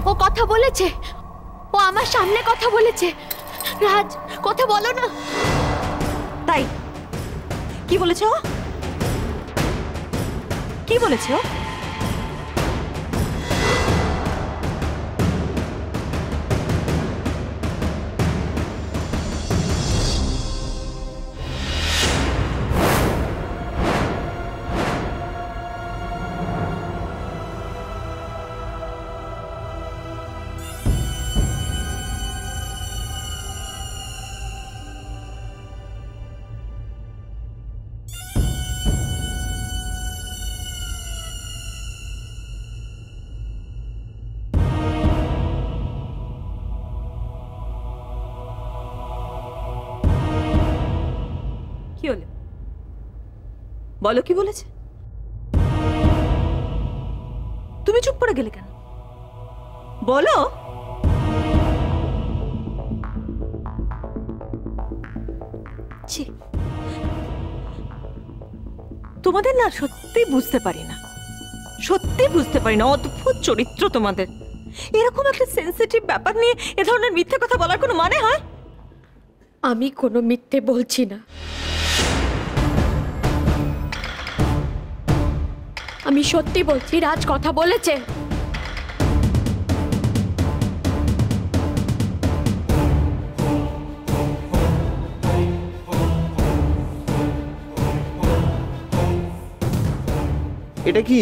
ও কথা বলেছে, ও আমার সামনে কথা বলেছে। রাজ, কথা বলো না। তাই কি বলেছে ও? কি বলেছে ও? কি হলো বলো, কি বলেছে? তুমি চুপ করে গেলে কেন? বলো। ছি, তোমাদের না সত্যি বুঝতে পারি না, সত্যি বুঝতে পারি না। অদ্ভুত চরিত্র তোমাদের। এরকম একটা সেনসিটিভ ব্যাপার নিয়ে এ ধরনের মিথ্যে কথা বলার কোনো মানে হয়? আমি কোনো মিথ্যে বলছি না। আমি সত্যি বলছি, রাজ কথা বলেছে। এটা কি?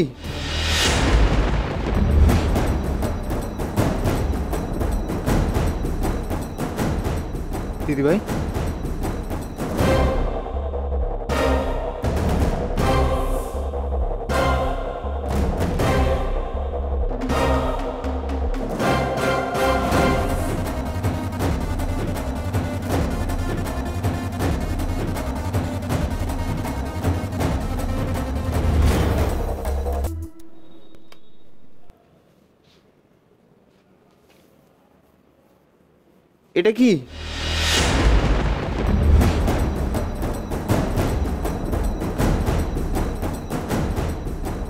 দিদিভাই, এটা কি?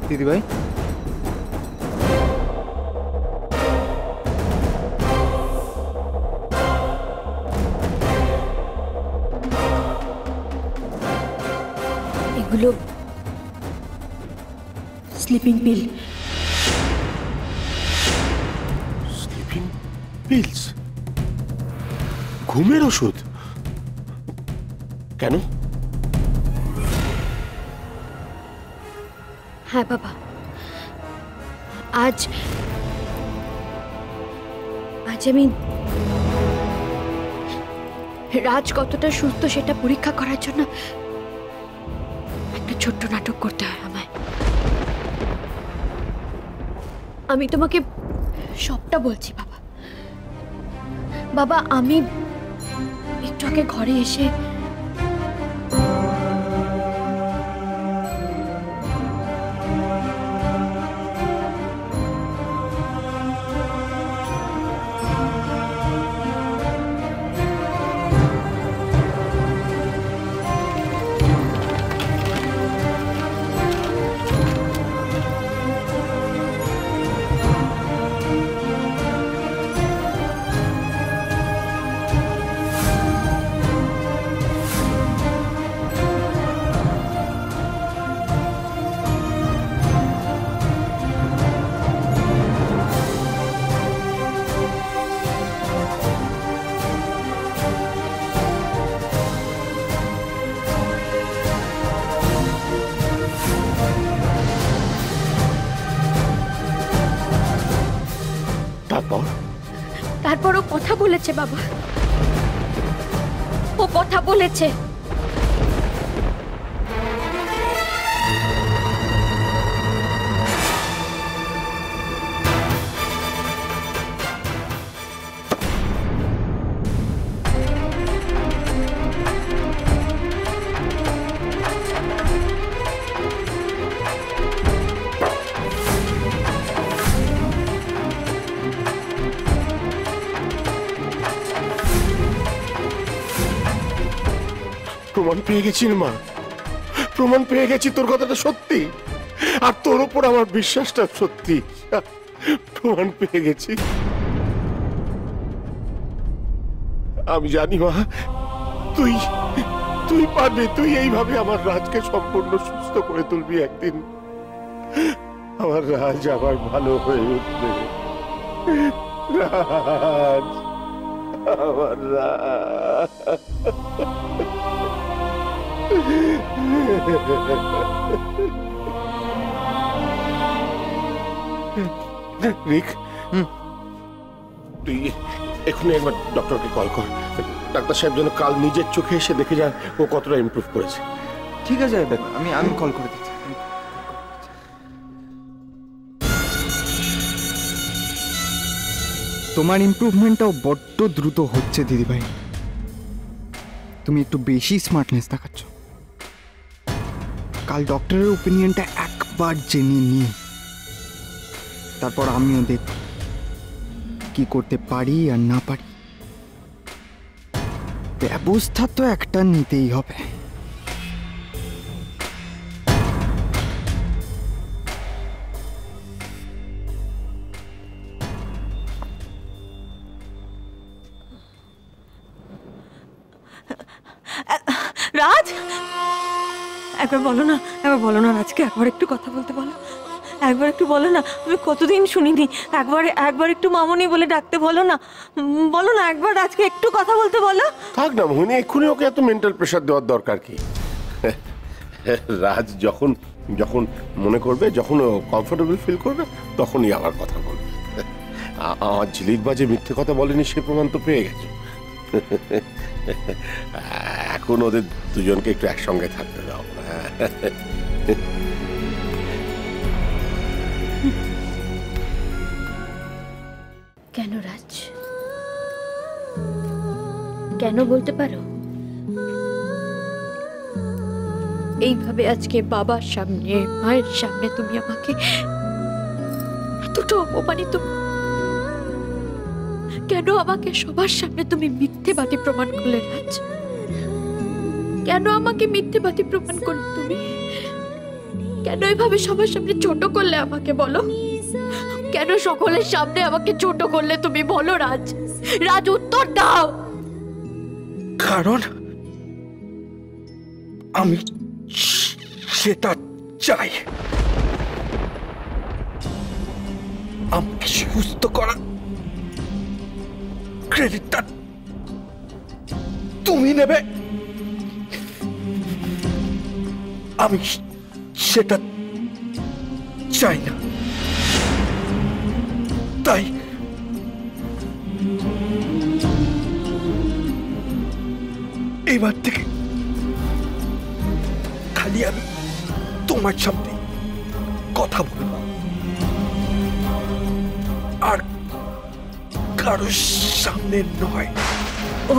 দিদিভাই, এগুলো স্লিপিং পিল। Sleeping pills? ঘুমের ওষুধ? কেন? হ্যাঁ বাবা, আজ আমি রাজ কতটা সুস্থ সেটা পরীক্ষা করার জন্য একটা ছোট্ট নাটক করতে হয় আমায়। আমি তোমাকে সবটা বলছি বাবা। বাবা, আমি একটু আগে ঘরে এসে তারপর ও কথা বলেছে বাবা, ও কথা বলেছে। প্রমাণ পেয়ে গেছি মা, প্রমাণ পেয়ে গেছি তোর কথাটা সত্যি, আর তোর উপর আমার বিশ্বাসটা সত্যি। প্রমাণ পেয়ে গেছি। আমি জানি মা, তুই তুই পারবি, তুই এইভাবে আমার রাজকে সম্পূর্ণ সুস্থ করে তুলবি। একদিন আমার রাজ আবার ভালো হয়ে উঠবে। রাজ, আমার রাজ। রিক, তুই এখনই একবার ডক্টরকে কল কর। ডাক্তার সাহেব যেন কাল নিজের চোখে এসে দেখে যান ও কতটা ইমপ্রুভ করেছে। ঠিক আছে, আমি কল করে দিচ্ছি। তোমার ইমপ্রুভমেন্টটাও বড্ড দ্রুত হচ্ছে দিদিভাই। তুমি একটু বেশি স্মার্টনেস দেখাচ্ছ। কাল ডক্টরের ওপিনিয়নটা একবার জেনে নি, তারপর আমিও দেখব কি করতে পারি আর না পারি। ব্যবস্থা তো একটা নিতেই হবে। রাজ, একবার বলো না, রাজকে একবার একটু কথা বলতে বলো। একবার একটু বলো না, আমি কতদিন শুনিনি। একবার একটু মামনি বলে ডাকতে বলো না। বলো না, একবার রাজকে একটু কথা বলতে বলো। থাক না মোহিনী, এক্ষুনি ওকে এত মেন্টাল প্রেশার দেওয়ার দরকার কি? রাজ যখন যখন মনে করবে, যখন ও কমফোর্টেবল ফিল করবে, তখনই আবার কথা বলবে। আমার ঝিলিক বাজে মিথ্যে কথা বলেনি সে প্রমাণ তো পেয়ে গেছে। এখন ওদের দুজনকে একটু একসঙ্গে থাকতে দাও। কেন রাজ, কেন বলতে পারো? এইভাবে আজকে বাবার সামনে, মায়ের সামনে তুমি আমাকে এতটা অপমানিত, কেন আমাকে সবার সামনে তুমি মিথ্যেবাদী প্রমাণ করলে রাজ? কেন আমাকে মিথ্যেবাদী প্রমাণ করলে তুমি? কেন এইভাবে সবার সামনে ছোট করলে আমাকে, বলো? কেন সকলের সামনে আমাকে ছোট করলে তুমি, বলো রাজ? রাজ, উত্তর দাও। কারণ আমি সেটা চাই। আমাকে সুস্থ করা ক্রেডিটটা তুমি নেবে। আমি সেটা চাই না। তাই এবার থেকে খালি আমি তোমার সামনে কথা বলবো, আর কারোর সামনে নয়। ও,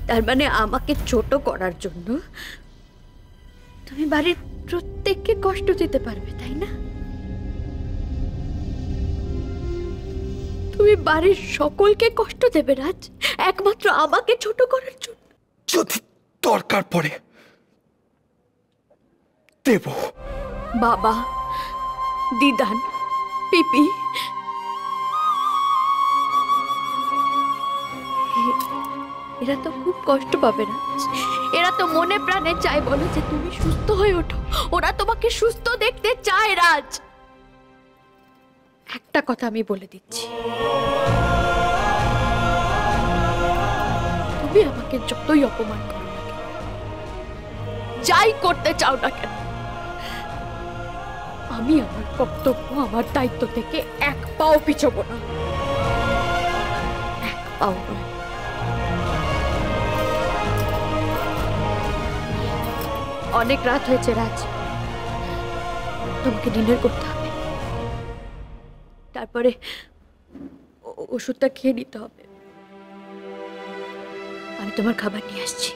তার মানে আমাকে ছোট করার জন্য তুমি বাড়ির প্রত্যেককে কষ্ট দিতে পারবে, তাই না? তুমি বাড়ির সকলকে কষ্ট দেবে রাজ, একমাত্র আমাকে ছোট করার জন্য? যদি দরকার পড়ে দেব। বাবা, দিদান, পিপি, এরা তো খুব কষ্ট পাবে না। এরা তো মনে প্রাণে চায়, বলো, যে তুমি সুস্থ হয়ে ওঠো। ওরা তোমাকে সুস্থ দেখতে চায় রাজ। একটা কথা আমি বলে দিচ্ছি, তুমি আমাকে যতই অপমান করো না কেন, যাই করতে চাও না কেন, আমি আমার কর্তব্য, আমার দায়িত্ব থেকে এক পাও পিছবো না। এক পাও নয়। অনেক রাত হয়েছে রাজ, তোমাকে ডিনার করতে হবে। তারপরে ওষুধটা খেয়ে নিতে হবে। আমি তোমার খাবার নিয়ে আসছি।